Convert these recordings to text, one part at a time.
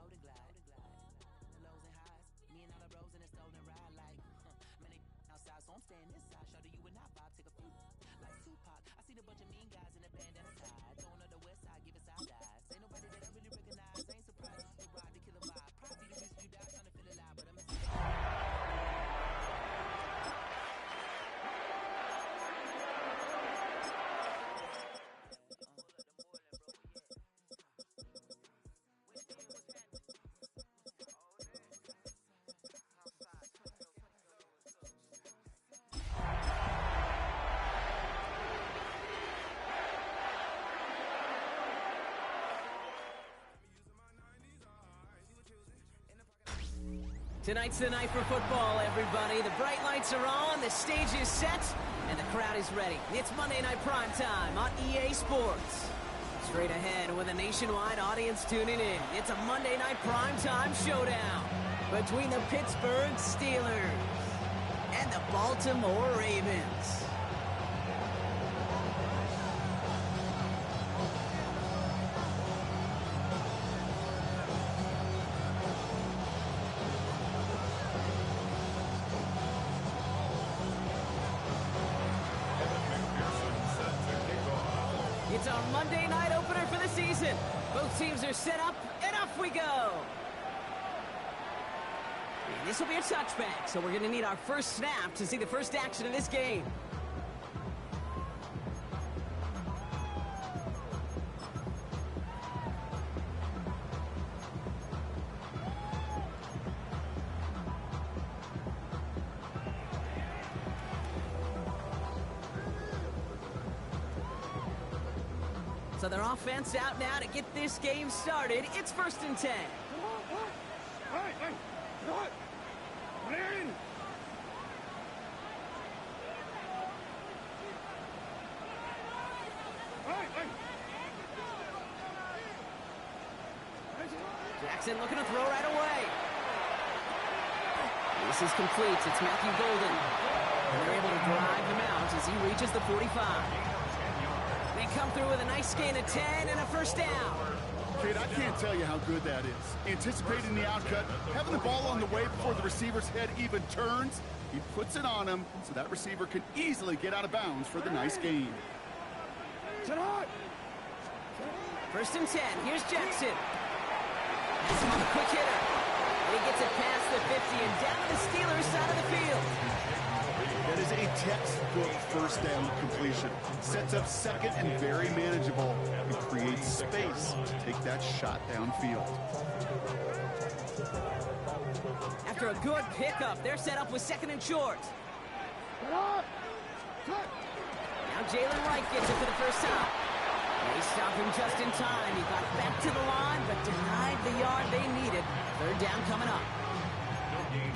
The lows and highs, me and all the bros in a stolen ride like, man, they outside, so I'm staying this side. Show you and I vibe, take a few like Tupac. I see the bunch of mean guys in the band and the side, throwing up the west side, give it side eyes. Ain't nobody that I really recognize, ain't surprised. They ride the killer vibe, probably the reason you die trying to feel alive, but I'm Tonight's the night for football, everybody. The bright lights are on, the stage is set, and the crowd is ready. It's Monday Night Primetime on EA Sports. Straight ahead with a nationwide audience tuning in, it's a Monday Night Primetime showdown between the Pittsburgh Steelers and the Baltimore Ravens. It's our Monday night opener for the season. Both teams are set up, and off we go. And this will be a touchback, so we're going to need our first snap to see the first action of this game. So their offense out now to get this game started. It's 1st and 10. Jackson looking to throw right away. This is complete. It's Matthew Golden. And they're able to drive him out as he reaches the 45. They come through with a nice gain of 10 and a first down. Kid, I can't tell you how good that is. Anticipating the outcut, having the ball on the way before the receiver's head even turns, he puts it on him so that receiver can easily get out of bounds for the nice gain. 1st and 10. Here's Jackson. That's him on the quick hitter. And he gets it past the 50 and down to the Steelers' side of the field. That is a textbook first down completion. Sets up second and very manageable and creates space to take that shot downfield. After a good pickup, they're set up with 2nd and short. Now Jalen Wright gets it for the first time. They stop him just in time. He got back to the line, but denied the yard they needed. 3rd down coming up.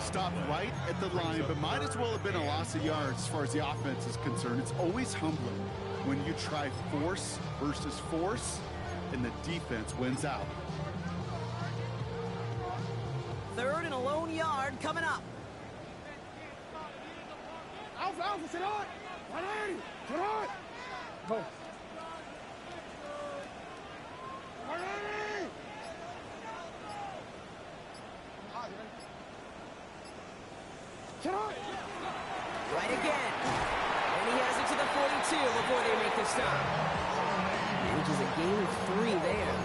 Stopped right at the line, but might as well have been a loss of yards as far as the offense is concerned. It's always humbling when you try force versus force, and the defense wins out. 3rd and a lone yard coming up. Alpha, sit on! 180! Sit on! Go. 180! Right again. And he has it to the 42 before they make the stop. Manages a gain of 3 there.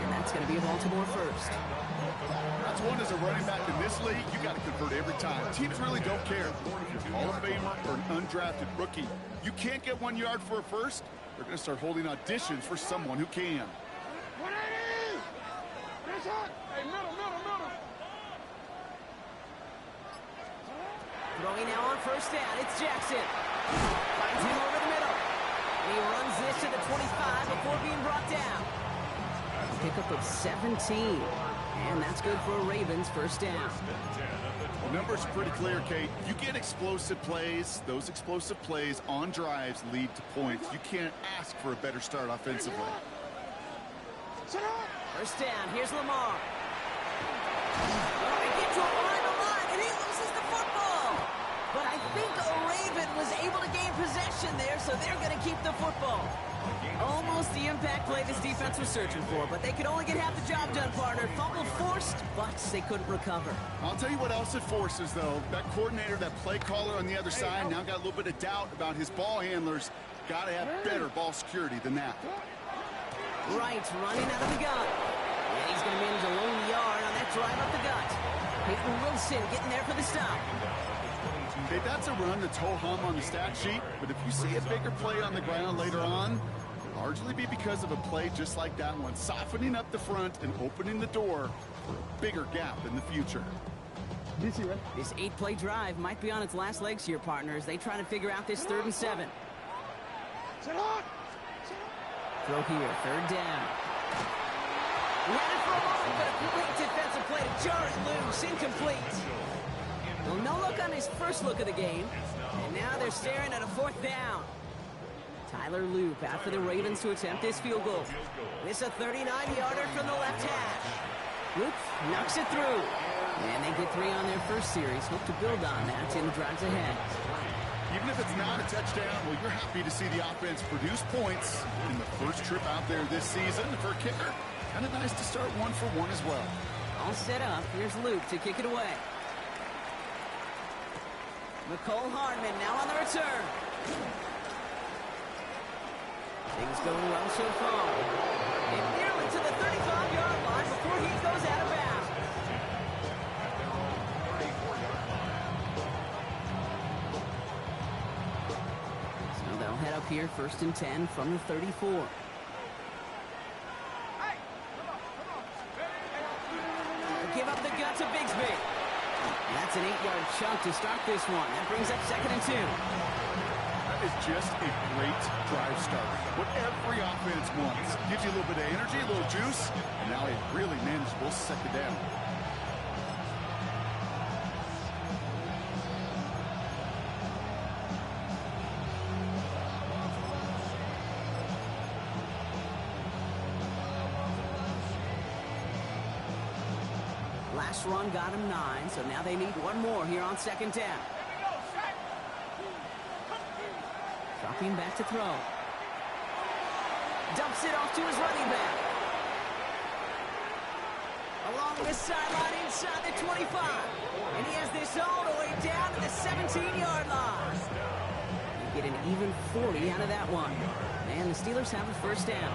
And that's going to be a Baltimore first. That's one as a running back in this league, you got to convert every time. Teams really don't care. If you're a Hall of Famer or an undrafted rookie, you can't get 1 yard for a first, they're going to start holding auditions for someone who can. 180! Hey, middle. Throwing now on 1st down, it's Jackson. Finds him over the middle. And he runs this to the 25 before being brought down. A pickup of 17. And that's good for a Ravens first down. The number's pretty clear, Kate. You get explosive plays. Those explosive plays on drives lead to points. You can't ask for a better start offensively. First down, here's Lamar. They get to him behind the line, and he loses the football. But I think a Raven was able to gain possession there, so they're going to keep the football. Almost the impact play this defense was searching for, but they could only get half the job done, partner. Fumble forced, but they couldn't recover. I'll tell you what else it forces, though. That coordinator, that play caller on the other side, now got a little bit of doubt about his ball handlers. Got to have better ball security than that. Right, running out of the gun. And he's going to manage a lone yard on that drive up the gut. Peyton Wilson getting there for the stop. Okay, that's a run that's ho-hum on the stat sheet, but if you see a bigger play on the ground later on, it'll largely be because of a play just like that one, softening up the front and opening the door for a bigger gap in the future. This 8-play drive might be on its last legs here, partners. They try to figure out this 3rd and 7. Throw here, 3rd down. Ran it for a moment, but a great defensive play to jar it loose, incomplete. Well, no look on his first look of the game, and now they're staring at a 4th down. Tyler Loop out for the Ravens to attempt this field goal. This a 39-yarder from the left hash. Loop knocks it through, and they get 3 on their first series. Hope to build on that in the drives ahead. Even if it's not a touchdown, well, you're happy to see the offense produce points in the first trip out there this season. For a kicker, kind of nice to start 1 for 1 as well. All set up. Here's Luke to kick it away. Nicole Hardman now on the return. Things going well so far. And nearly to the 35-yard line before he goes out of bounds. So they'll head up here 1st and 10 from the 34. Give up the gut to Bigsby. That's an 8-yard chunk to start this one. That brings up 2nd and 2. That is just a great drive start. What every offense wants. Gives you a little bit of energy, a little juice, and now a really manageable 2nd down. Last run got him 9, so now they need 1 more here on 2nd down. Dropping back to throw. Dumps it off to his running back. Along this sideline inside the 25. And he has this all the way down to the 17-yard line. You get an even 40 out of that one. And the Steelers have a 1st down.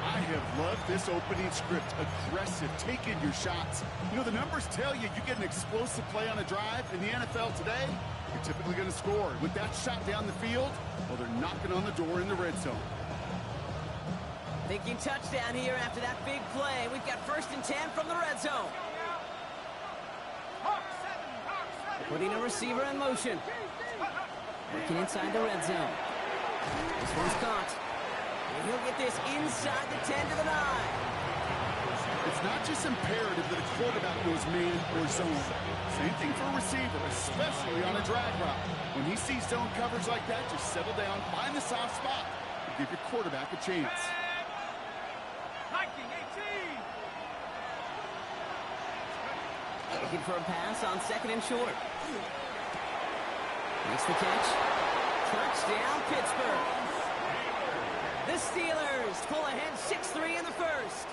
I have loved this opening script. Aggressive, taking your shots. You know, the numbers tell you get an explosive play on a drive. In the NFL today, you're typically going to score. With that shot down the field, well, they're knocking on the door in the red zone. Thinking touchdown here after that big play. We've got 1st and 10 from the red zone. Putting a receiver in motion. Working inside the red zone. This one's caught. And he'll get this inside the 10 to the 9. It's not just imperative that a quarterback knows man or zone. Same thing for a receiver, especially on a drag route. When he sees zone coverage like that, just settle down, find the soft spot, and give your quarterback a chance. Looking for a pass on 2nd and short. Makes the catch. Touchdown, Pittsburgh. The Steelers pull ahead 6-3 in the first.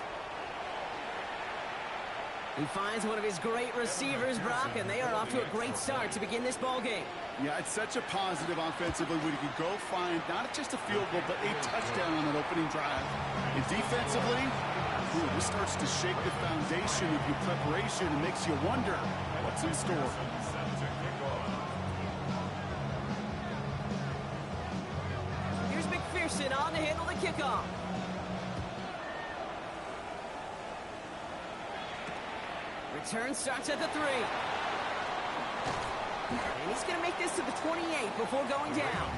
He finds one of his great receivers, Brock, and they are off to a great start to begin this ball game. Yeah, it's such a positive offensively when you can go find not just a field goal, but a touchdown on an opening drive. And defensively, this starts to shake the foundation of your preparation and makes you wonder what's in store. Here's McPherson on to handle the kickoff. Return starts at the 3. And he's going to make this to the 28 before going down.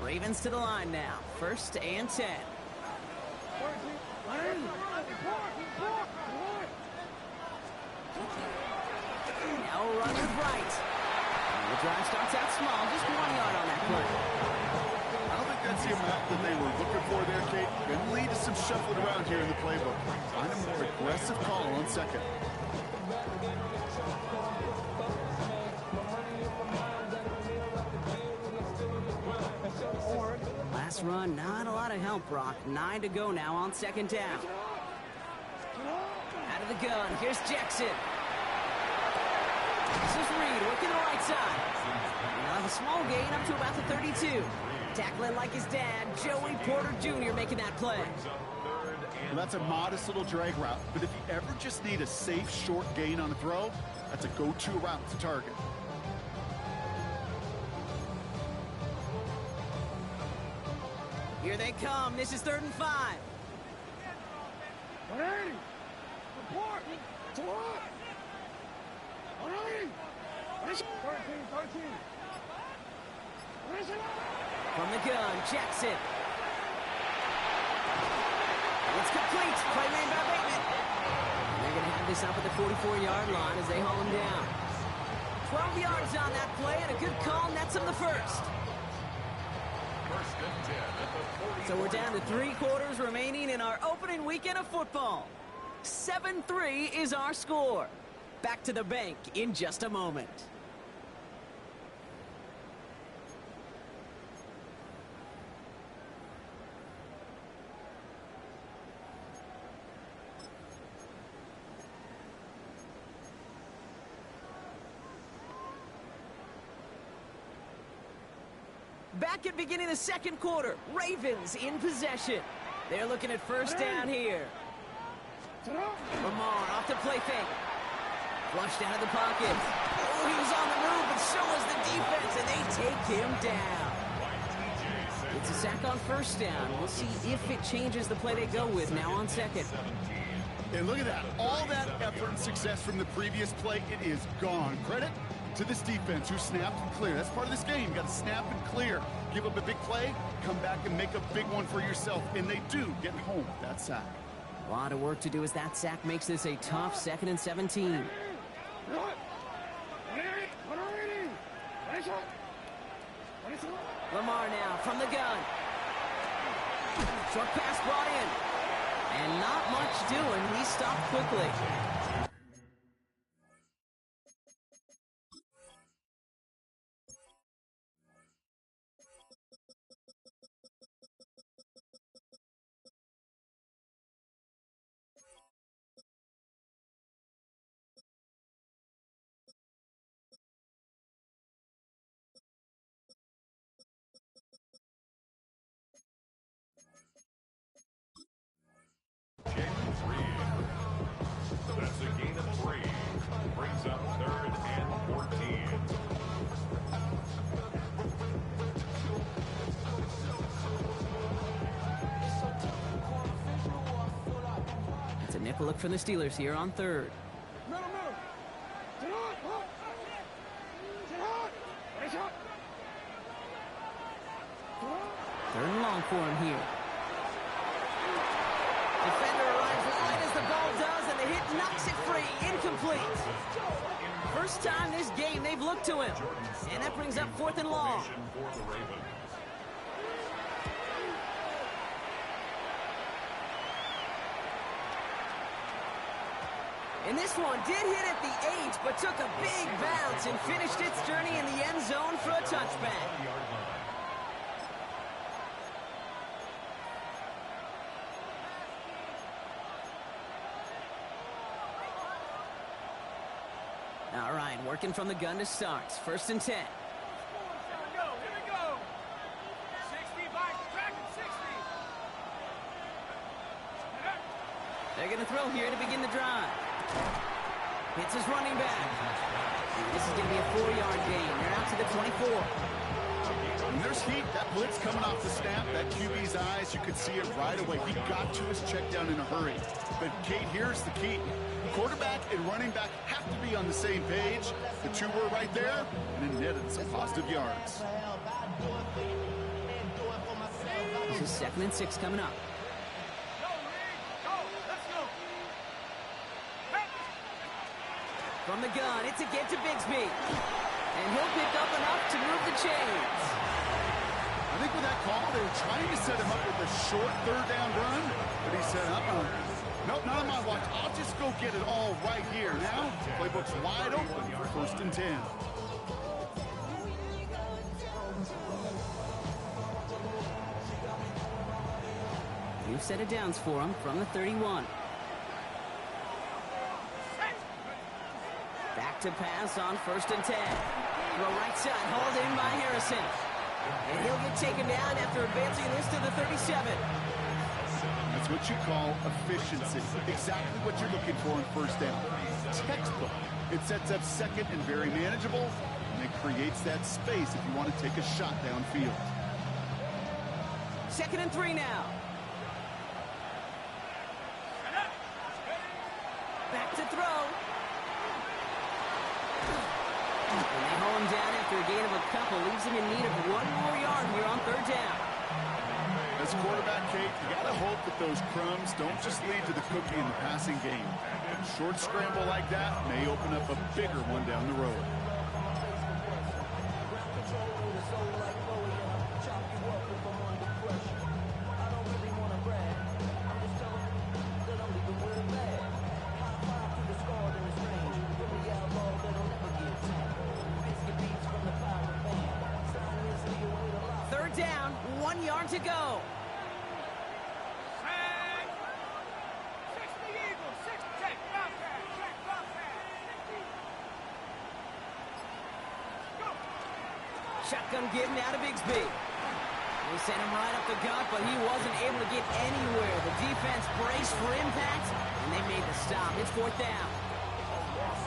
Ravens to the line now. 1st and 10. Now a run with right. The drive starts out small, just 1 yard on that play. I don't think that's the amount that they were looking for there, Kate. Going to lead to some shuffling around here in the playbook. Find a more aggressive call on second. Last run, not a lot of help, Brock. 9 to go now on second down. Out of the gun, here's Jackson. This is Reed working the right side. He'll have a small gain up to about the 32. Tackling like his dad, Joey Porter Jr. making that play. Well, that's a modest little drag route, but if you ever just need a safe, short gain on a throw, that's a go-to route to target. Here they come. This is 3rd and 5. 180. Report. To what? 180. 13. From the gun, Jackson. It's complete. Play made by Bateman. And they're going to have this up at the 44-yard line as they haul him down. 12 yards on that play, and a good call nets him the first. So we're down to 3 quarters remaining in our opening weekend of football. 7-3 is our score. Back to the bank in just a moment. Back at beginning of the second quarter, Ravens in possession. They're looking at first down here. Lamar off the play fake. Flushed out of the pocket. Oh, he was on the move, but so was the defense, and they take him down. It's a sack on first down. We'll see if it changes the play they go with now on second. And look at that. All that effort and success from the previous play, it is gone. Credit to this defense who snapped and cleared. That's part of this game. You got to snap and clear. Give up a big play, come back and make a big one for yourself. And they do get home that sack. A lot of work to do as that sack makes this a tough 2nd and 17. Lamar now from the gun. Short pass brought in. And not much doing. He stopped quickly. That's a gain of 3. Brings up 3rd and 14. It's a nickel look for the Steelers here on 3rd. Third and long for him here. Defender arrives right as the ball does, and the hit knocks it free. Incomplete. First time this game they've looked to him. And that brings up 4th and long. And this one did hit at the 8, but took a big bounce and finished its journey in the end zone for a touchback. All right, working from the gun to start. 1st and 10. Here we go. 60, back, track at 60. They're going to throw here to begin the drive. Hits his running back. This is going to be a 4-yard gain. They're out to the 24. And there's heat. That blitz coming off the snap. That QB's eyes, you could see it right away. He got to his check down in a hurry. But, Kate, here's the key. Quarterback and running back have to be on the same page. The two were right there, and it netted some positive yards. This is 2nd and 6 coming up. From the gun, it's a get to Bigsby. And he'll pick up enough to move the chains. I think with that call, they were trying to set him up with a short third down run, but he said, nope, not on my watch. I'll just go get it all right here. Now, playbook's wide open for 1st and 10. New set of downs for him from the 31. Back to pass on 1st and 10. Throw right side, hauled in by Harrison. And he'll get taken down after advancing this to the 37. That's what you call efficiency. Exactly what you're looking for in 1st down. Textbook. It sets up 2nd and very manageable, and it creates that space if you want to take a shot downfield. 2nd and 3 now. Back to throw. And they haul him down after a gain of a couple. Leaves him in need of 1 more yard here on 3rd down. As quarterback, Kate, you got to hope that those crumbs don't just lead to the cookie in the passing game. A short scramble like that may open up a bigger one down the road. Down, 1 yard to go. Shotgun give now to Bigsby. They sent him right up the gut, but he wasn't able to get anywhere. The defense braced for impact, and they made the stop. It's 4th down.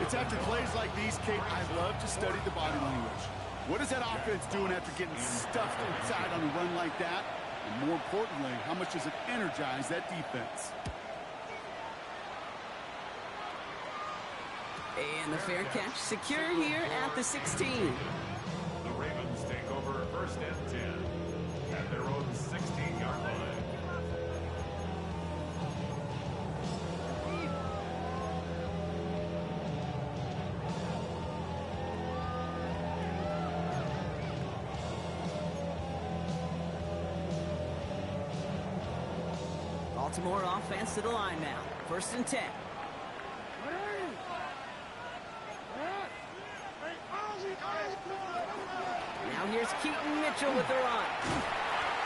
It's after plays like these, Kate, I love to study the body language. What is that offense doing after getting stuffed inside on a run like that? And more importantly, how much does it energize that defense? And the fair catch secure here at the 16. The Ravens take over 1st and 10 at their own 16-yard line. Baltimore offense to the line now. 1st and 10. Now here's Keaton Mitchell with the run.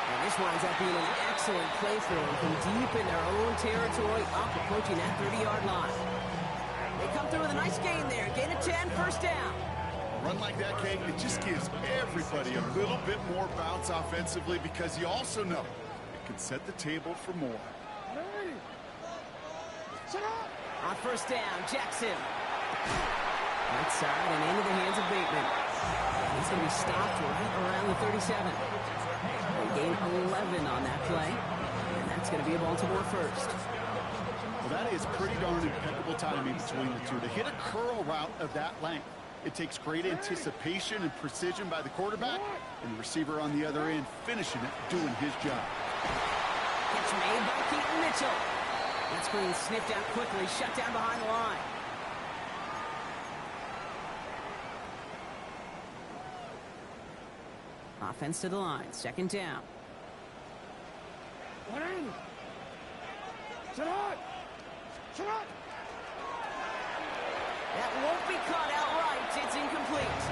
And this winds up being an excellent play for them from deep in their own territory, up approaching that 30-yard line. They come through with a nice gain there. Gain of 10, 1st down. A run like that, Kate, it just gives everybody a little bit more bounce offensively because you also know it can set the table for more. On 1st down, Jackson. Right side and into the hands of Bateman. He's going to be stopped right around the 37. They gain 11 on that play, and that's going to be a Baltimore 1st. Well, that is pretty darn impeccable timing between the two. To hit a curl route of that length, it takes great anticipation and precision by the quarterback, and the receiver on the other end finishing it, doing his job. Catch made by Keaton Mitchell. That screen sniffed out quickly, shut down behind the line. Offense to the line, 2nd down. That won't be caught outright. It's incomplete.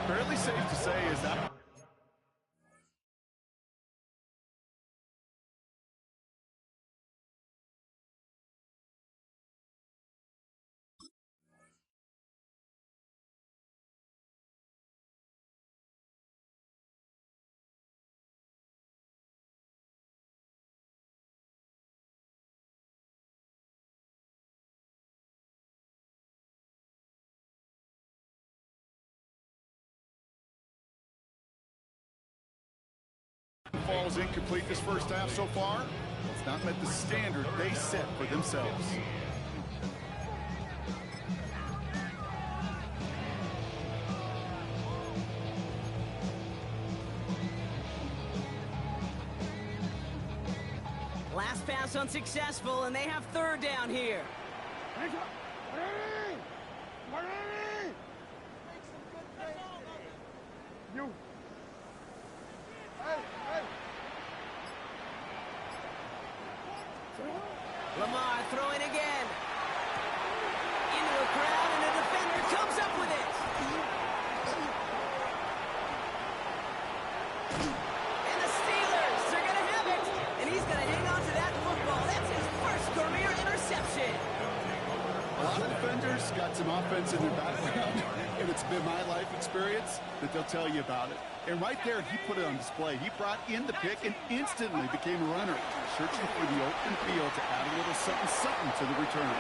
Fairly safe to say is that falls incomplete this 1st half so far. It's not met the standard they set for themselves. Last pass unsuccessful, and they have 3rd down here. You. Hey, hey. Lamar throwing again. Into a crowd, and a defender comes up with it. And the Steelers are going to have it. And he's going to hang on to that football. That's his first career interception. A lot of defenders got some offense in their background, and it's been my life experience that they'll tell you about it. And right there, he put it on display. He brought in the pick and instantly became a runner, searching for the open field to add a little something to the return.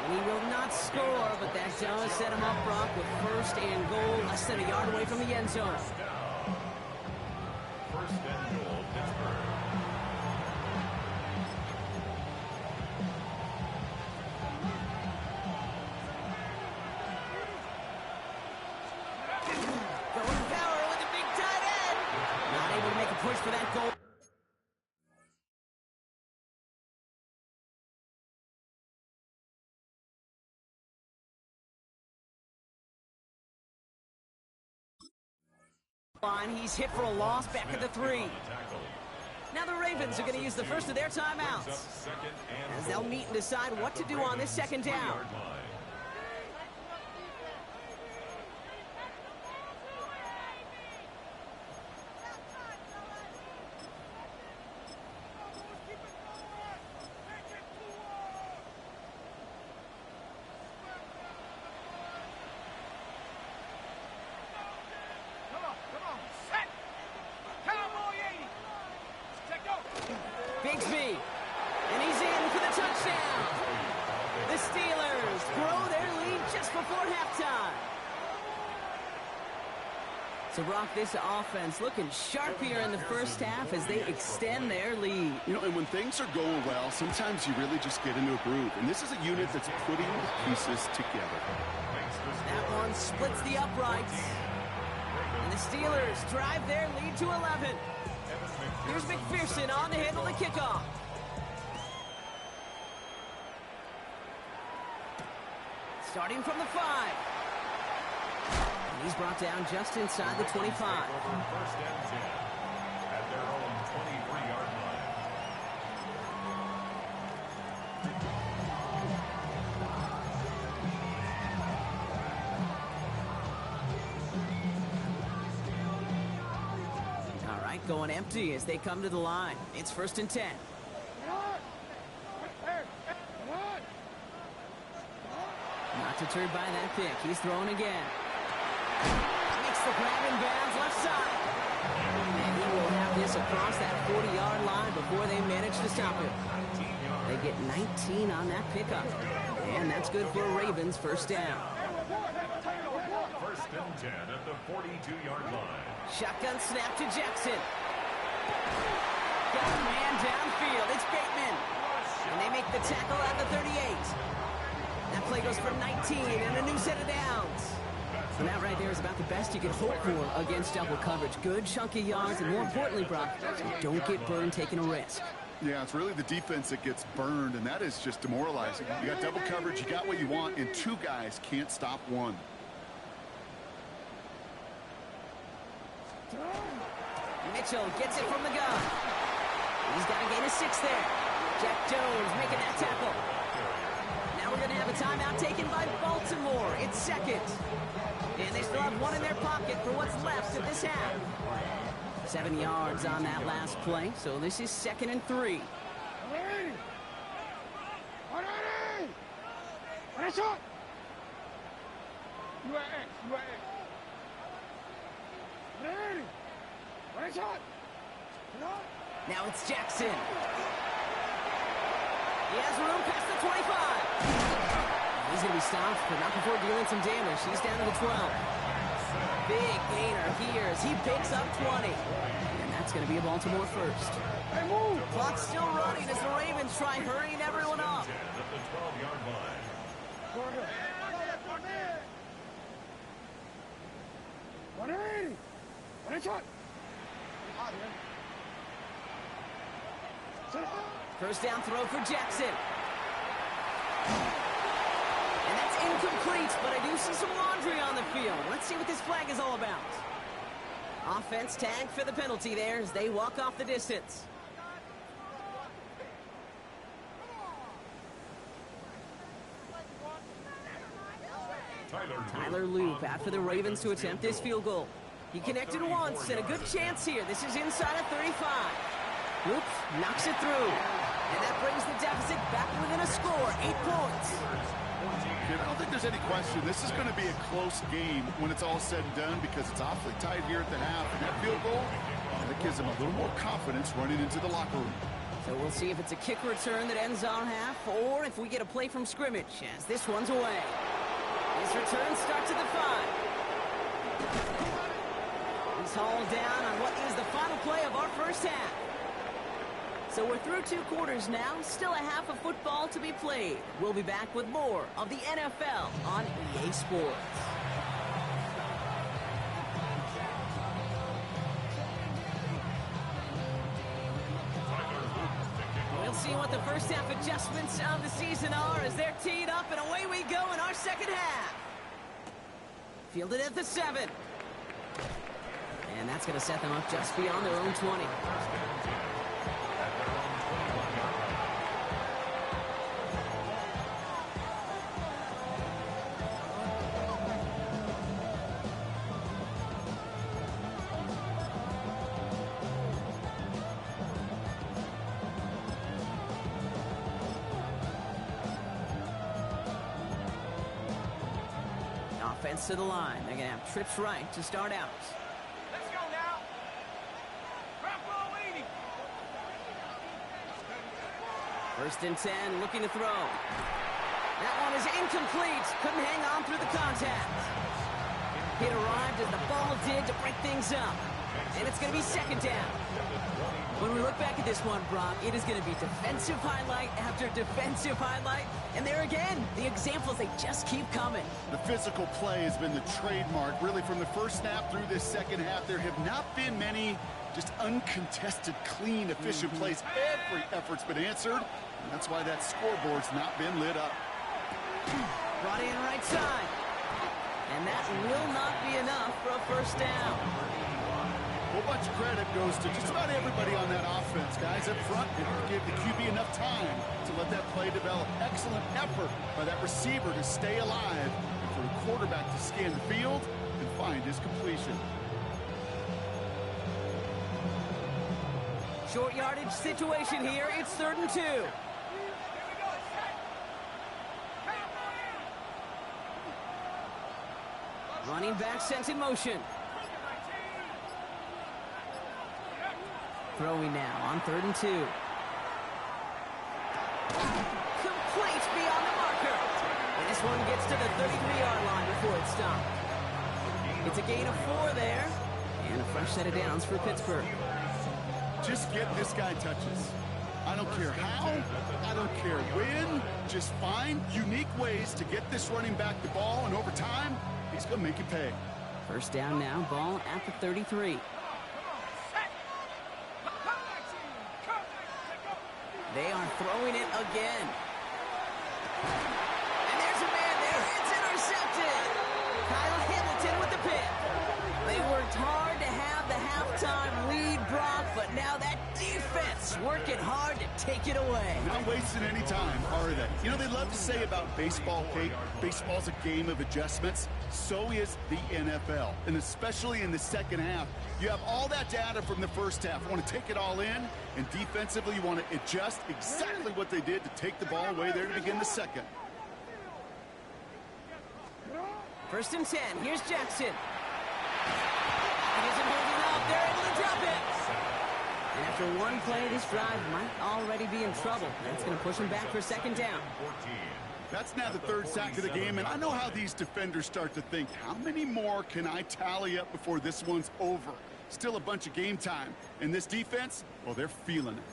He will not score, but that does set him up, Brock, with first and goal, less than a yard away from the end zone. First and goal, Pittsburgh. Going power with a big tight end. Not able to make a push for that goal. He's hit for a loss back at the 3. Now the Ravens are going to use the first of their timeouts as they'll meet and decide what to do on this second down. Bigsby, and he's in for the touchdown. The Steelers grow their lead just before halftime. So, Brock, this offense looking sharp here in the first half as they extend their lead. You know, and when things are going well, sometimes you really just get into a groove. And this is a unit that's putting the pieces together. That one splits the uprights. And the Steelers drive their lead to 11. Here's McPherson on to handle the kickoff. Starting from the 5. And he's brought down just inside the 25. First and 10 at their own 23-yard line. Going empty as they come to the line. It's first and 10. Not deterred by that pick. He's throwing again. Makes the grab in bounds left side. And he will have this across that 40-yard line before they manage to stop it. They get 19 on that pickup. And that's good for a Ravens first down. First and 10 at the 42-yard line. Shotgun snap to Jackson. Got a man downfield. It's Bateman. And they make the tackle at the 38. That play goes for 19 and a new set of downs. And that right there is about the best you can hope for against double coverage. Good chunky yards, and more importantly, Brock, don't get burned taking a risk. Yeah, it's really the defense that gets burned, and that is just demoralizing. You got double coverage, you got what you want, and two guys can't stop one. Mitchell gets it from the gun. He's got a gain of 6 there. Jack Jones making that tackle. Now we're going to have a timeout taken by Baltimore. It's second. And they still have one in their pocket for what's left of this half. 7 yards on that last play, so this is 2nd and 3. Now it's Jackson. He has room past the 25. He's going to be stopped, but not before dealing some damage. He's down to the 12. Big gainer here as he picks up 20. And that's going to be a Baltimore first. Clock's still running as the Ravens try hurrying everyone up. At the 12-yard line. First down throw for Jackson. And that's incomplete, but I do see some laundry on the field. Let's see what this flag is all about. Offense tagged for the penalty there as they walk off the distance. outer loop out for the Ravens to attempt this field goal. He connected once, and a good chance here. This is inside of 35. Oops, knocks it through. And that brings the deficit back within a score, 8 points. I don't think there's any question. This is going to be a close game when it's all said and done because it's awfully tight here at the half. And that field goal, that gives them a little more confidence running into the locker room. So we'll see if it's a kick return that ends our half or if we get a play from scrimmage as this one's away. His return starts at the 5. He's hauled down on what is the final play of our first half. So we're through 2 quarters now, still a half of football to be played. We'll be back with more of the NFL on EA Sports. We'll see what the first half adjustments of the season are as they're teed up, and away we go in our second half. Fielded at the 7. And that's going to set them up just beyond their own 20. Offense to the line. They're going to have trips right to start out. Let's go now. Drop ball 80. First and 10, looking to throw. That one is incomplete. Couldn't hang on through the contact. Hit arrived as the ball did to break things up. And it's going to be second down. When we look back at this one, Brock, it is going to be defensive highlight after defensive highlight. And there again, the examples, they just keep coming. The physical play has been the trademark. Really, from the first snap through this second half, there have not been many just uncontested, clean, efficient plays. Every effort's been answered. And that's why that scoreboard's not been lit up. Brought in right side. And that will not be enough for a first down. A whole bunch of credit goes to just about everybody on that offense. Guys up front, they give the QB enough time to let that play develop. Excellent effort by that receiver to stay alive and for the quarterback to scan the field and find his completion. Short yardage situation here. It's 3rd and 2. Running back sent in motion. Throwing now on 3rd and 2. Complete beyond the marker. And this one gets to the 33-yard line before it's stopped. It's a gain of 4 there. And a fresh set of downs for Pittsburgh. Just get this guy touches. I don't care how, I don't care when. Just find unique ways to get this running back the ball, and over time, he's going to make it pay. First down now, ball at the 33. They are throwing it again. And there's a man there. It's intercepted. Kyle Hamilton with the pick. They worked hard to have the halftime lead, Brock, but now that defense working hard to take it away. Not wasting any time, are they? You know, they love to say about baseball, Kate, baseball's a game of adjustments. So is the NFL. And especially in the second half, you have all that data from the first half. You want to take it all in, and defensively you want to adjust exactly what they did to take the ball away there to begin the second. 1st and 10. Here's Jackson. He isn't holding up. They're able to drop it. And after one play, this drive might already be in trouble. That's going to push him back for 2nd down. That's now the 3rd sack of the game, and I know how these defenders start to think, how many more can I tally up before this one's over? Still a bunch of game time. And this defense, well, they're feeling it.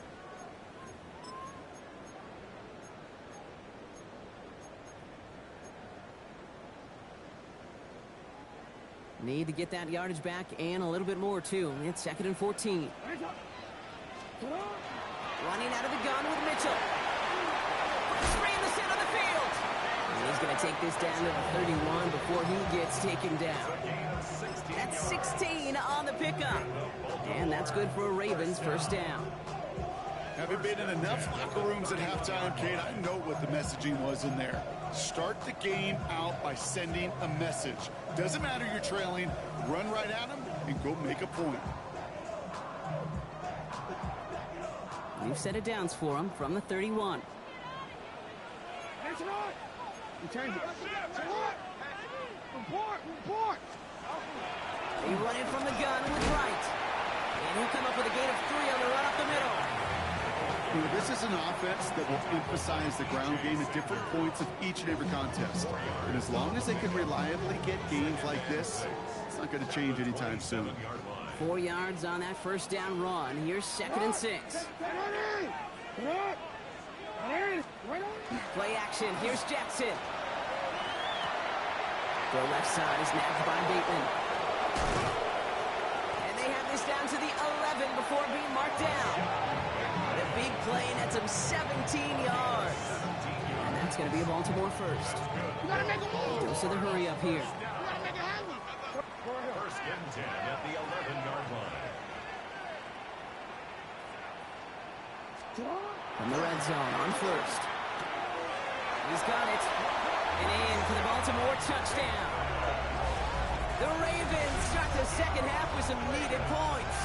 Need to get that yardage back and a little bit more, too. It's 2nd and 14. Running out of the gun with Mitchell. Spray in the center of the field. And he's going to take this down to the 31 before he gets taken down. That's 16 on the pickup. And that's good for a Ravens first down. Having been in enough locker rooms at halftime, Kate, I know what the messaging was in there. Start the game out by sending a message. Doesn't matter you're trailing, run right at them and go make a point. We've set it downs for him from the 31. You change it. Report. He running from the gun with right. And he'll come up with a gain of 3 on the run up the middle. You know, this is an offense that will emphasize the ground game at different points of each and every contest. And as long as they can reliably get gains like this, it's not going to change anytime soon. 4 yards on that first down run. Here's 2nd and 6. Play action. Here's Jackson. The left side is nabbed by Bateman. And they have this down to the 11 before being marked down. The big play nets him 17 yards. And that's going to be a Baltimore first. Goes to the hurry up here. First and 10 at the 11-yard line. From the red zone on first. He's got it. And in for the Baltimore touchdown. The Ravens start the second half with some needed points.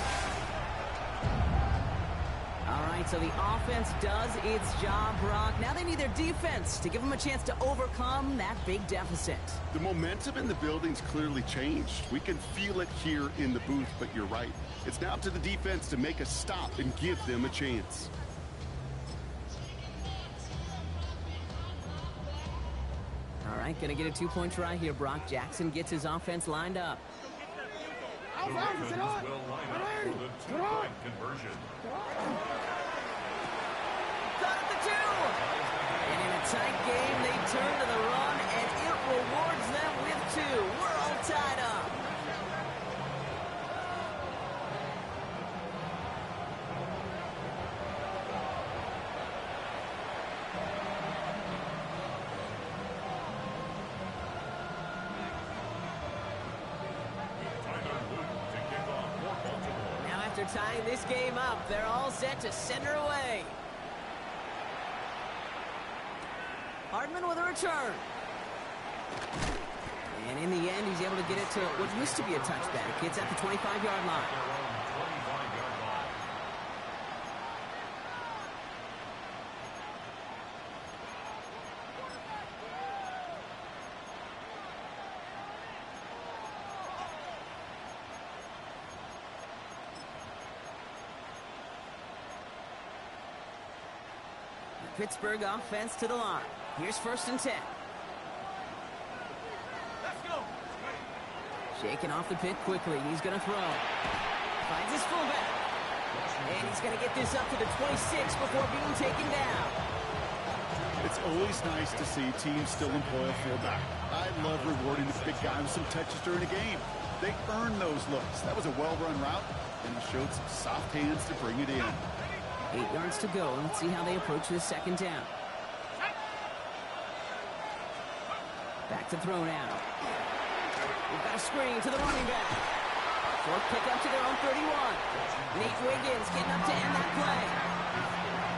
All right, so the offense does its job, Brock. Now they need their defense to give them a chance to overcome that big deficit. The momentum in the building's clearly changed. We can feel it here in the booth, but you're right. It's now up to the defense to make a stop and give them a chance. All right, going to get a 2-point try here, Brock. Jackson gets his offense lined up. The Ravens will line up for the 2-point conversion. Got it, the 2! And in a tight game, they turn to the run, and it rewards them with 2. We're all tied up. After tying this game up, they're all set to send her away. Hardman with a return. And in the end, he's able to get it to what used to be a touchback. It's at the 25-yard line. Pittsburgh offense to the line. Here's 1st and 10. Let's go. Shaking off the pit quickly. He's going to throw. Finds his fullback. And he's going to get this up to the 26 before being taken down. It's always nice to see teams still employ a fullback. I love rewarding the big guy with some touches during a game. They earn those looks. That was a well-run route, and he showed some soft hands to bring it in. 8 yards to go. Let's see how they approach this 2nd down. Back to throw now. We've got a screen to the running back. Short pick up to their own 31. Nate Wiggins getting up to end that play.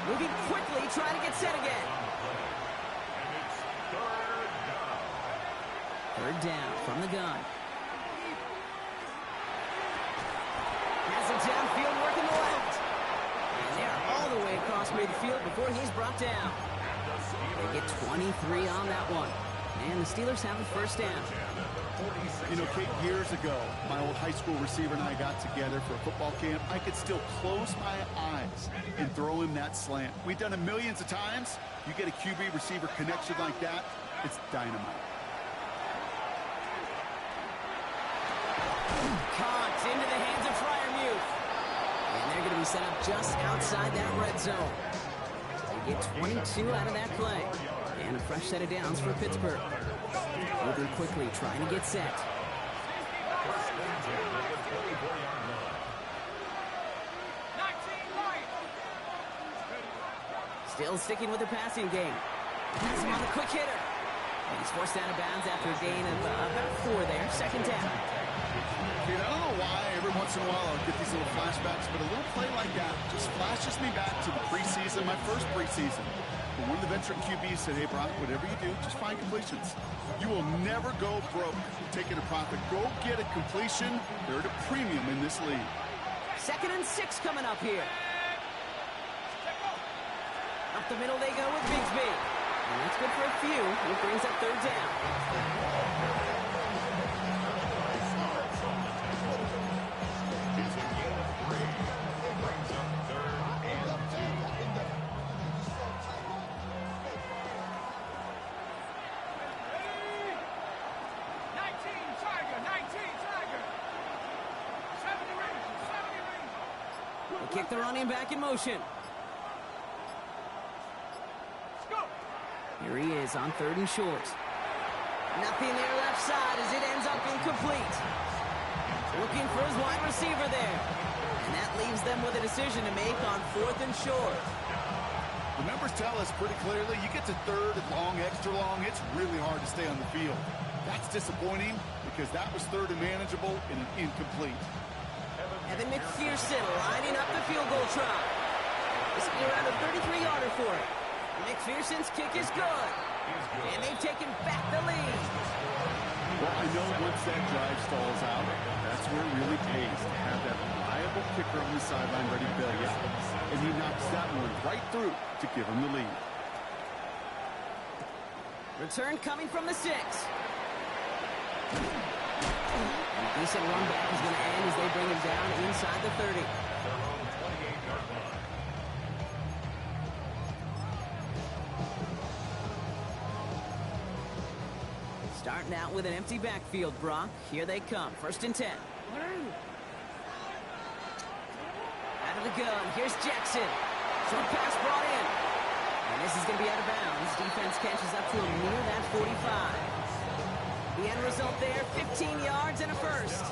Moving quickly, trying to get set again. And it's 3rd down. 3rd down from the gun. Has it downfield, working the left. And they're all the way across midfield before he's brought down. They get 23 on that one. And the Steelers have a 1st down. You know, Kate, years ago, my old high school receiver and I got together for a football camp. I could still close my eyes and throw him that slant. We've done it millions of times. You get a QB receiver connection like that, it's dynamite. Caught into the hands of Freiermuth. And they're going to be set up just outside that red zone. They get 22 out of that play. And a fresh set of downs for Pittsburgh. Moving quickly, trying to get set. Still sticking with the passing game. Has him on the quick hitter. And he's forced out of bounds after a gain of about 4 there. 2nd down. Dude, I don't know why every once in a while I'll get these little flashbacks, but a little play like that just flashes me back to the preseason, my first preseason. But one of the veteran QBs said, hey, Brock, whatever you do, just find completions. You will never go broke taking a profit. Go get a completion. They're at a premium in this league. 2nd and 6 coming up here. Up the middle they go with Bigsby. And that's good for a few. It brings up 3rd down. Kick the running back in motion. Here he is on 3rd and short. Nothing there left side as it ends up incomplete. Looking for his wide receiver there. And that leaves them with a decision to make on 4th and short. The numbers tell us pretty clearly, you get to 3rd and long, extra long, it's really hard to stay on the field. That's disappointing because that was 3rd and manageable and an incomplete. Evan McPherson lining up the field goal try. This will be around a 33-yarder for it. McPherson's kick is good. And they've taken back the lead. Well, I know once that drive stalls out, that's where it really pays to have that reliable kicker on the sideline ready to bail you out. And he knocks that one right through to give him the lead. Return coming from the 6. A decent run back is going to end as they bring him down inside the 30. Starting out with an empty backfield, Brock. Here they come. 1st and 10. Out of the gun. Here's Jackson. Short pass brought in. And this is going to be out of bounds. Defense catches up to him near that 45. The end result there, 15 yards and a first.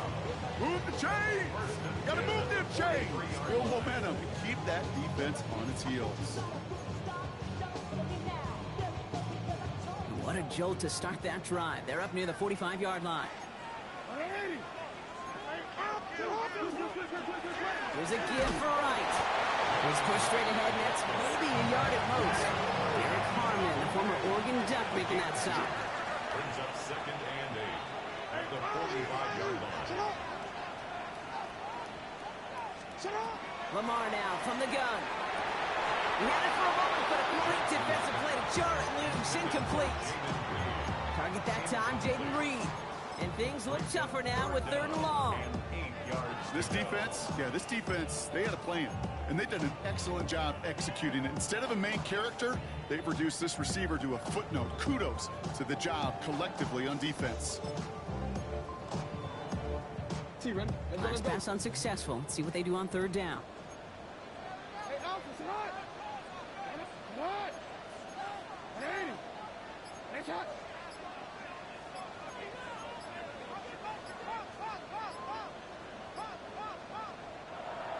Move the chains! Gotta move them chains! Build momentum and keep that defense on its heels. What a jolt to start that drive. They're up near the 45-yard line. Here's a give for Wright. He's pushed straight ahead, and that's maybe a yard at most. Eric Harmon, the former Oregon Duck, making that stop. Brings up 2nd and 8 at the 45-yard line. Lamar now from the gun. He had it for a moment, but a complete defensive play to jar it loose. Incomplete. Target that time, Jaden Reed. And things look tougher now with 3rd and long. This defense, they had a plan. And they've done an excellent job executing it. Instead of a main character, they've reduced this receiver to a footnote. Kudos to the job collectively on defense. Last pass unsuccessful. Let's see what they do on 3rd down.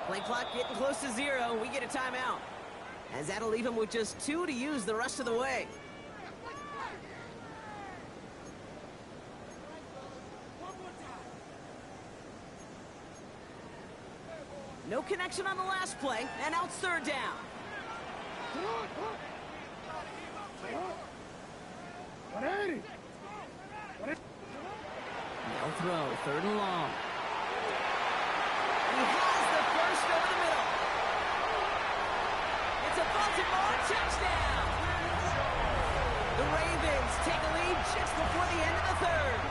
Play clock getting close to 0. We get a timeout. As that'll leave him with just 2 to use the rest of the way. No connection on the last play, and now it's 3rd down. No throw, 3rd and long. He has the first over the middle. It's a Baltimore touchdown. The Ravens take a lead just before the end of the 3rd.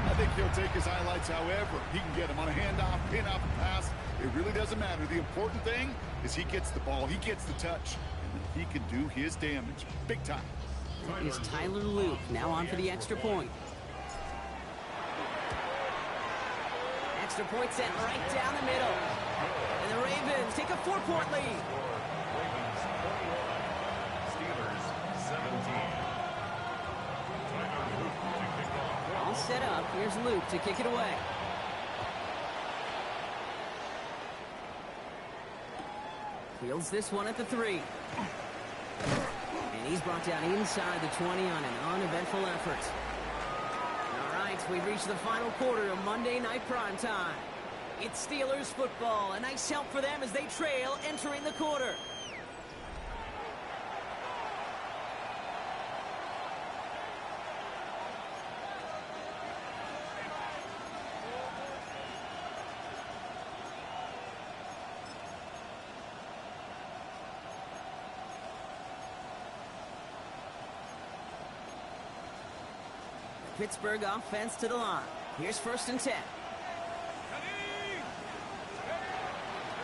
I think he'll take his highlights however he can get them on a handoff, pin off, pass. It really doesn't matter. The important thing is he gets the ball, he gets the touch, and he can do his damage big time. Is Tyler Luke now on for the extra point. Extra point sent right down the middle. And the Ravens take a 4-point lead. Ravens 21, Steelers 17. Tyler Luke to kick off. All set up. Here's Luke to kick it away. Fields this one at the 3. And he's brought down inside the 20 on an uneventful effort. All right, we've reached the final quarter of Monday Night Primetime. It's Steelers football. A nice help for them as they trail entering the quarter. Pittsburgh offense to the line. Here's 1st and 10.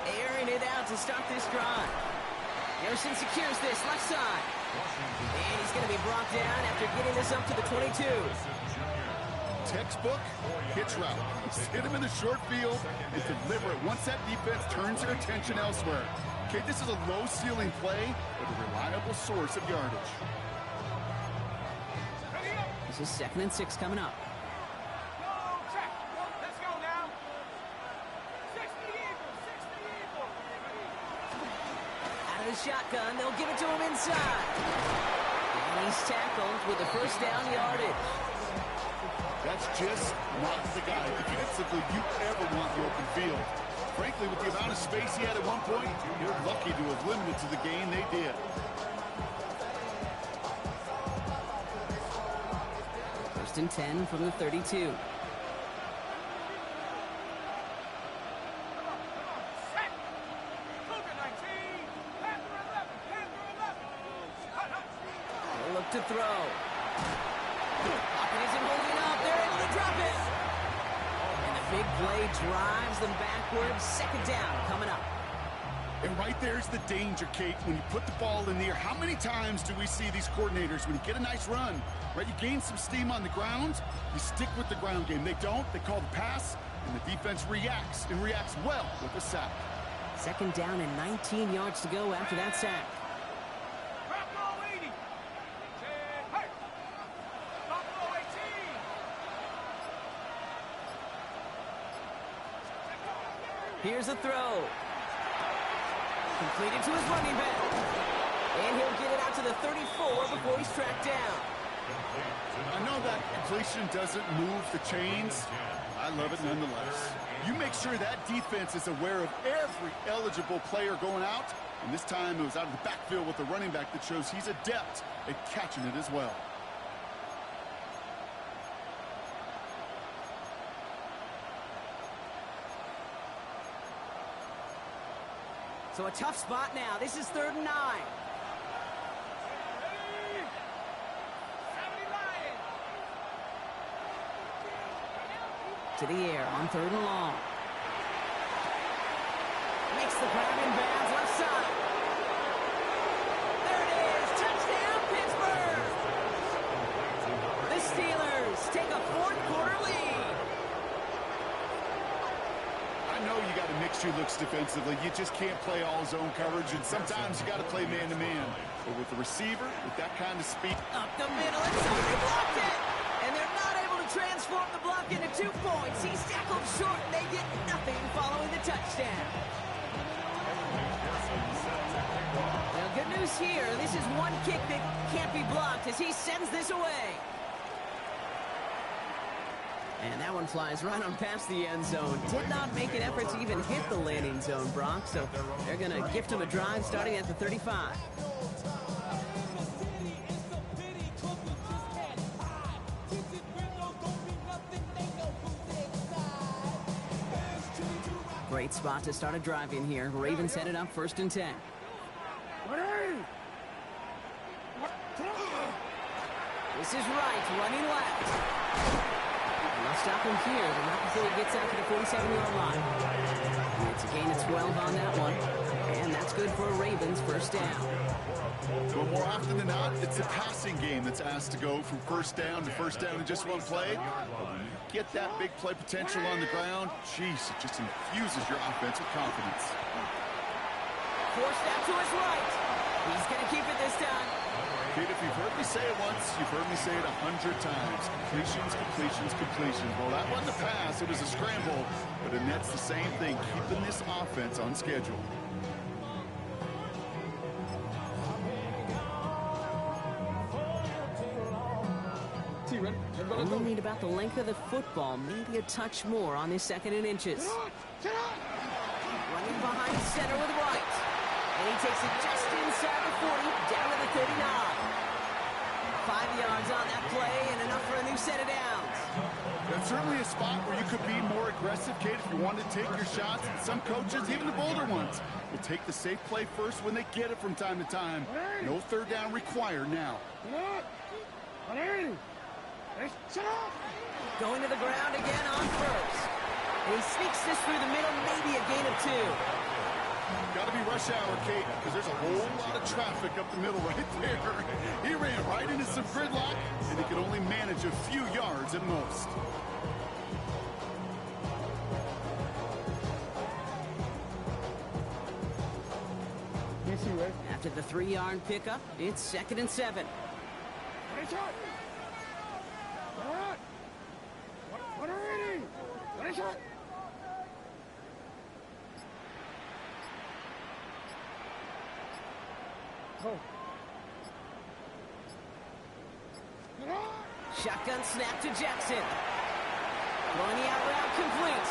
Airing it out to start this drive. Harrison secures this left side. And he's going to be brought down after getting this up to the 22. Textbook hitch route. Just hit him in the short field and deliver it once that defense turns their attention elsewhere. Okay, this is a low ceiling play, but a reliable source of yardage. This is 2nd and 6 coming up. Let's go now. 60 Out of the shotgun, they'll give it to him inside. And he's tackled with the 1st down yardage. That's just not the guy defensively you ever want in the open field. Frankly, with the amount of space he had at one point, you're lucky to have limited to the gain they did. 1st and 10 from the 32. They'll look to throw. Pocket isn't holding up. They're able to drop it. And the big play drives them backwards. 2nd down coming up. And right there's the danger, Kate. When you put the ball in the air, how many times do we see these coordinators, when you get a nice run, right, you gain some steam on the ground, you stick with the ground game. They don't. They call the pass, and the defense reacts, and reacts well with a sack. 2nd down and 19 yards to go after that sack. Here's a throw. Completed to his running back. And he'll get it out to the 34 before he's tracked down. I know that completion doesn't move the chains. I love it nonetheless. You make sure that defense is aware of every eligible player going out. And this time it was out of the backfield with the running back that shows he's adept at catching it as well. So a tough spot now. This is 3rd and 9. To the air on 3rd and long. Makes the grab in bounds left side. There it is. Touchdown, Pittsburgh. The Steelers take a 4th quarter lead. I know you got to mix your looks defensively. You just can't play all zone coverage, and sometimes you got to play man-to-man. But with the receiver, with that kind of speed... Up the middle, and somebody blocked it! And they're not able to transform the block into 2 points. He's tackled short, and they get nothing following the touchdown. Well, good news here. This is one kick that can't be blocked as he sends this away. And that one flies right on past the end zone. Did not make an effort to even hit the landing zone, Brock. So they're going to gift him a drive starting at the 35. Great spot to start a drive in here. Ravens headed up 1st and 10. This is right, running left. They'll stop him here, but not before he gets out to the 47-yard line. It's a gain of 12 on that one, and that's good for a Ravens 1st down. Well, more often than not, it's the passing game that's asked to go from 1st down to 1st down in just one play. But when you get that big play potential on the ground, geez, it just infuses your offense with confidence. Forced out to his right. He's going to keep it this time. Kid, if you've heard me say it once, you've heard me say it 100 times. Completions, completions, completions. Well, that wasn't a pass. It was a scramble. But it nets the same thing, keeping this offense on schedule. On the worried about the length of the football. Maybe a touch more on this 2nd and inches. Running behind center with White. And he takes it just inside the 40, down to the 39. 5 yards on that play and enough for a new set of downs. That's certainly a spot where you could be more aggressive, Kate, if you wanted to take your shots. And some coaches, even the bolder ones, will take the safe play first when they get it from time to time. No 3rd down required now. Going to the ground again on 1st. And he sneaks this through the middle, maybe a gain of 2. Got to be rush hour, Kate, because there's a whole lot of traffic up the middle right there. He ran right into some gridlock, and he could only manage a few yards at most. After the 3-yard pickup, it's 2nd and 7. Shotgun snap to Jackson. Throwing the out route complete.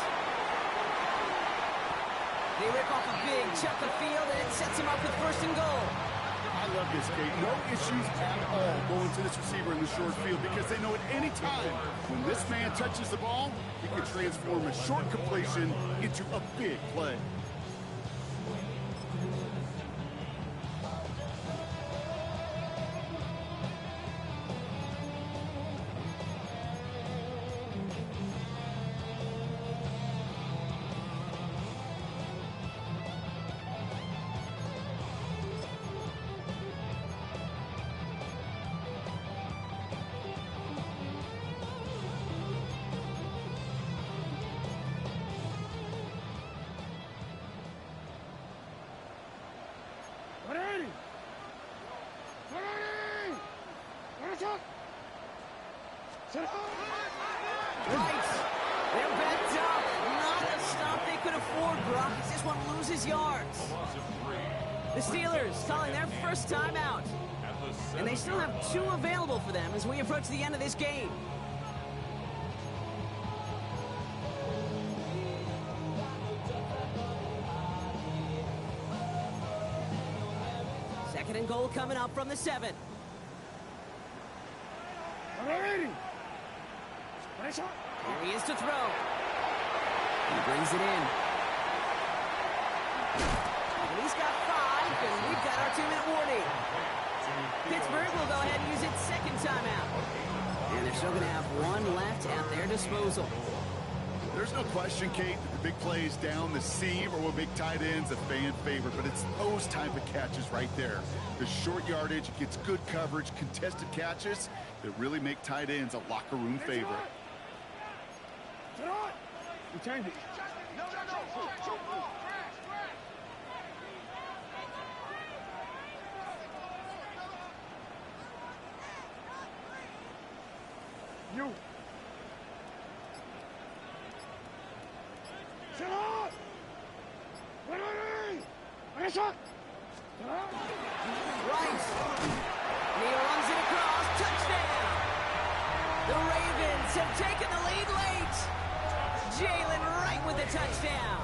They rip off a big chunk of field, and it sets him up with 1st and goal. I love this, Kate. No issues at all going to this receiver in the short field because they know at any time when this man touches the ball, he can transform a short completion into a big play. Right. They're backed up. Not a stop they could afford, Brock, as this one loses yards. The Steelers calling their first timeout. And they still have 2 available for them as we approach the end of this game. Second and goal coming up from the 7. Here he is to throw. He brings it in. And he's got 5, and we've got our 2-minute warning. Pittsburgh will go ahead and use its 2nd timeout. And they're still going to have 1 left at their disposal. There's no question, Kate, that the big plays down the seam or what make tight ends a fan favorite, but it's those type of catches right there. The short yardage, it gets good coverage, contested catches that really make tight ends a locker room favorite. You turned it. You. Right. And he runs it across. Touchdown. The Ravens have taken the lead late. Jalen Wright with the touchdown.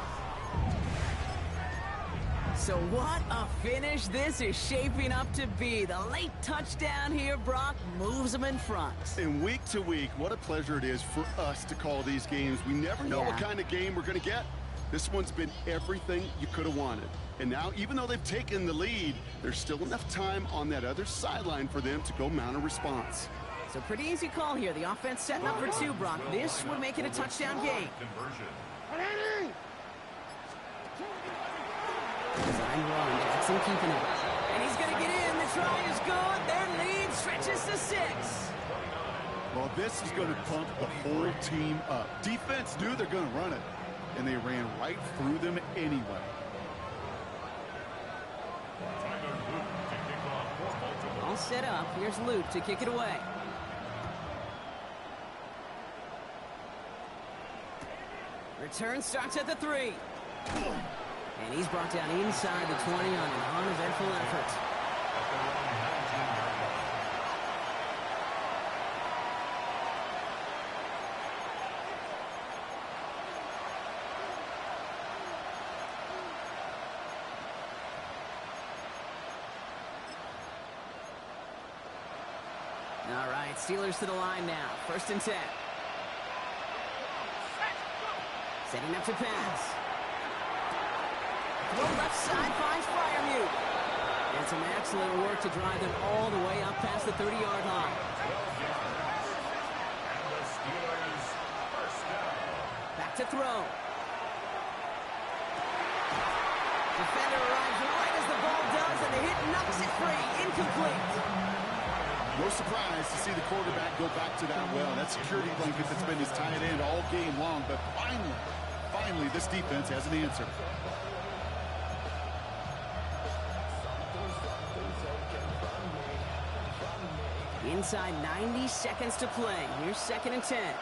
So what a finish this is shaping up to be. The late touchdown here, Brock, moves them in front. And week to week, what a pleasure it is for us to call these games. We never know what kind of game we're going to get. This one's been everything you could have wanted. And now, even though they've taken the lead, there's still enough time on that other sideline for them to go mount a response. So pretty easy call here. The offense setting up for 2, Brock. This would make it a touchdown game. Design run. Jackson keeping it. And he's going to get in. The try is good. Their lead stretches to 6. Well, this is going to pump the whole team up. Defense knew they're going to run it, and they ran right through them anyway. All set up. Here's Luke to kick it away. Return starts at the 3. And he's brought down inside the 20 on an uneventful effort. Steelers to the line now. 1st and 10. Setting up to pass. Throw left side finds Freiermuth. And some excellent work to drive them all the way up past the 30-yard line. And the Steelers first down. Back to throw. Defender arrives right as the ball does, and the hit knocks it free. Incomplete. No surprise to see the quarterback go back to that well. That security blanket that's been his tight end all game long. But finally, this defense has an answer. Inside 90 seconds to play. Here's 2nd and 10.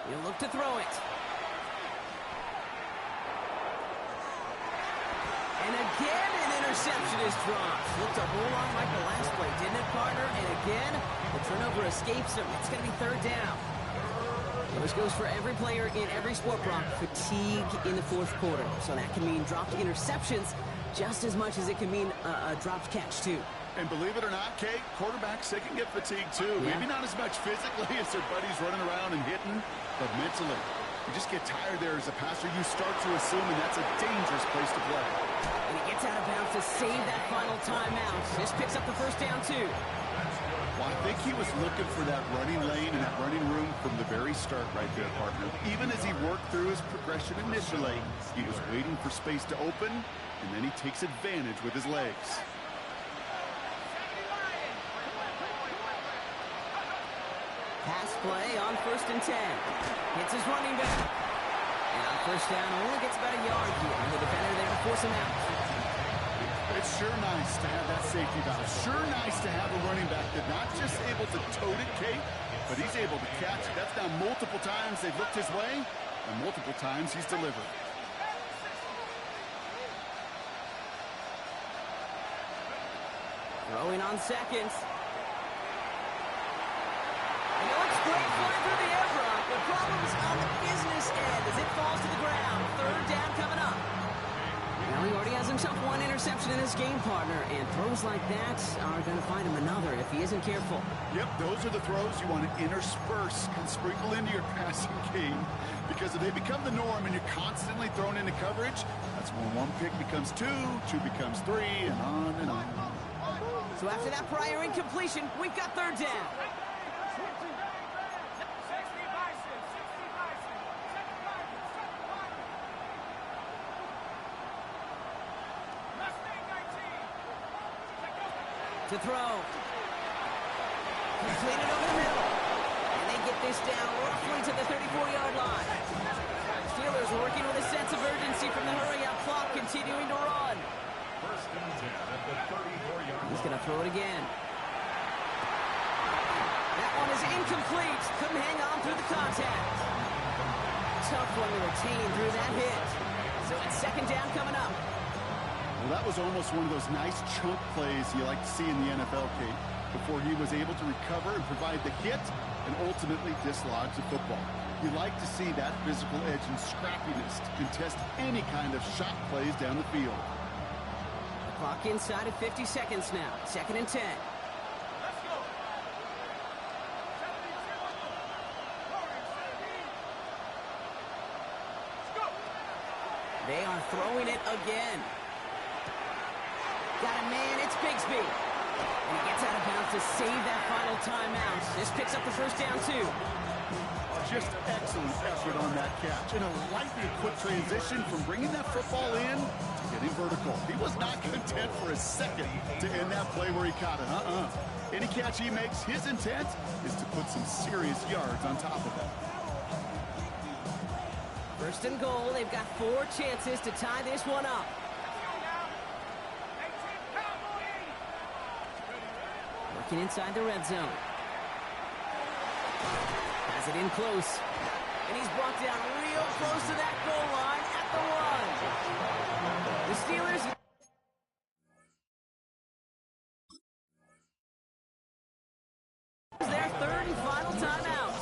He'll look to throw it. And again, an interception is dropped. Looked a whole lot like the last play, didn't it, partner? And again, the turnover escapes him. It's going to be 3rd down. This goes for every player in every sport, Brock. Fatigue in the 4th quarter. So that can mean dropped interceptions just as much as it can mean a dropped catch, too. And believe it or not, Kate, quarterbacks, they can get fatigued, too. Yeah. Maybe not as much physically as their buddies running around and hitting, but mentally. You just get tired there as a passer. You start to assume, and that's a dangerous place to play. And he gets out of bounds to save that final timeout. This picks up the 1st down, too. Well, I think he was looking for that running lane and that running room from the very start right there, partner. Even as he worked through his progression initially, he was waiting for space to open, and then he takes advantage with his legs. Pass play on 1st and 10. Hits his running back. And on 1st down, only gets about a yard here. And the defender there to force him out. It's sure nice to have that safety valve. Sure nice to have a running back that's not just able to tote it, Kate, but he's able to catch it. That's now multiple times they've looked his way, and multiple times he's delivered. Throwing on 2nd. And it looks great flying through the air, Brock, but problems on the business end as it falls to the ground. 3rd down coming up. Now he already has himself 1 interception in his game, partner, and throws like that are going to find him another if he isn't careful. Yep, those are the throws you want to intersperse and sprinkle into your passing game, because if they become the norm and you're constantly thrown into coverage, that's when 1 pick becomes 2, 2 becomes 3, and on and on. So after that prior incompletion, we've got 3rd down. To throw. Completed over the middle. And they get this down roughly to the 34-yard line. Steelers working with a sense of urgency from the hurry-up clock, continuing to run. 1st and 10 at the 34-yard line. He's going to throw it again. That one is incomplete. Couldn't hang on through the contact. Tough one to retain through that hit. So it's 2nd down coming up. Well, that was almost one of those nice chunk plays you like to see in the NFL, Kate, before he was able to recover and provide the hit and ultimately dislodge the football. You like to see that physical edge and scrappiness to contest any kind of shot plays down the field. The clock inside of 50 seconds now. 2nd and 10. They are throwing it again. Got a man, it's Bigsby. And he gets out of bounds to save that final timeout. This picks up the 1st down, too. Just excellent effort on that catch. And a lightning quick transition from bringing that football in to getting vertical. He was not content for a second to end that play where he caught it. Any catch he makes, his intent is to put some serious yards on top of it. 1st and goal. They've got 4 chances to tie this one up. Working inside the red zone. Has it in close. And he's brought down real close to that goal line at the 1. The Steelers... their 3rd and final timeout.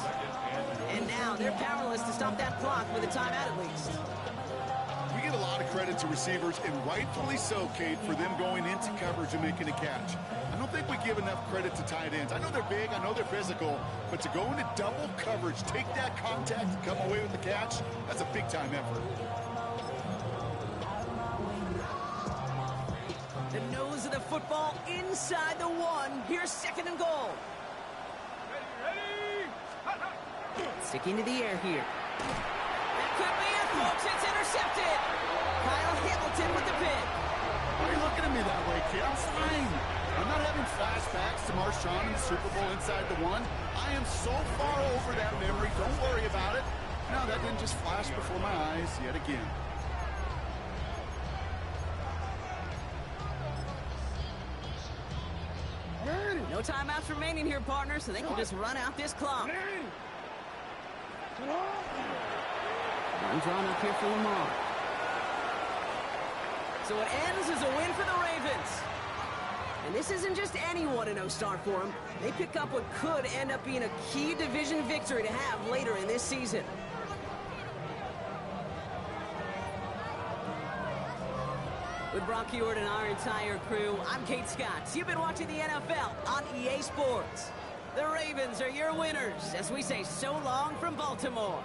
And now they're powerless the timeout at least. We give a lot of credit to receivers, and rightfully so, Kate, for them going into coverage and making a catch. I don't think we give enough credit to tight ends. I know they're big, I know they're physical, but to go into double coverage, take that contact, and come away with the catch, that's a big-time effort. The nose of the football inside the 1. Here's 2nd and goal. Sticking to the air here. That could be it, folks. It's intercepted. Kyle Hamilton with the pick. Why are you looking at me that way, kid? I'm fine. I'm not having flashbacks to Marshawn in the Super Bowl inside the 1. I am so far over that memory. Don't worry about it. No, that didn't just flash before my eyes yet again. No timeouts remaining here, partner, so they can just run out this clock. I'm drawn up here for Lamar. So it ends as a win for the Ravens. And this isn't just any 1-0 start for them. They pick up what could end up being a key division victory to have later in this season. With Brock Heward and our entire crew, I'm Kate Scott. You've been watching the NFL on EA Sports. The Ravens are your winners as we say so long from Baltimore.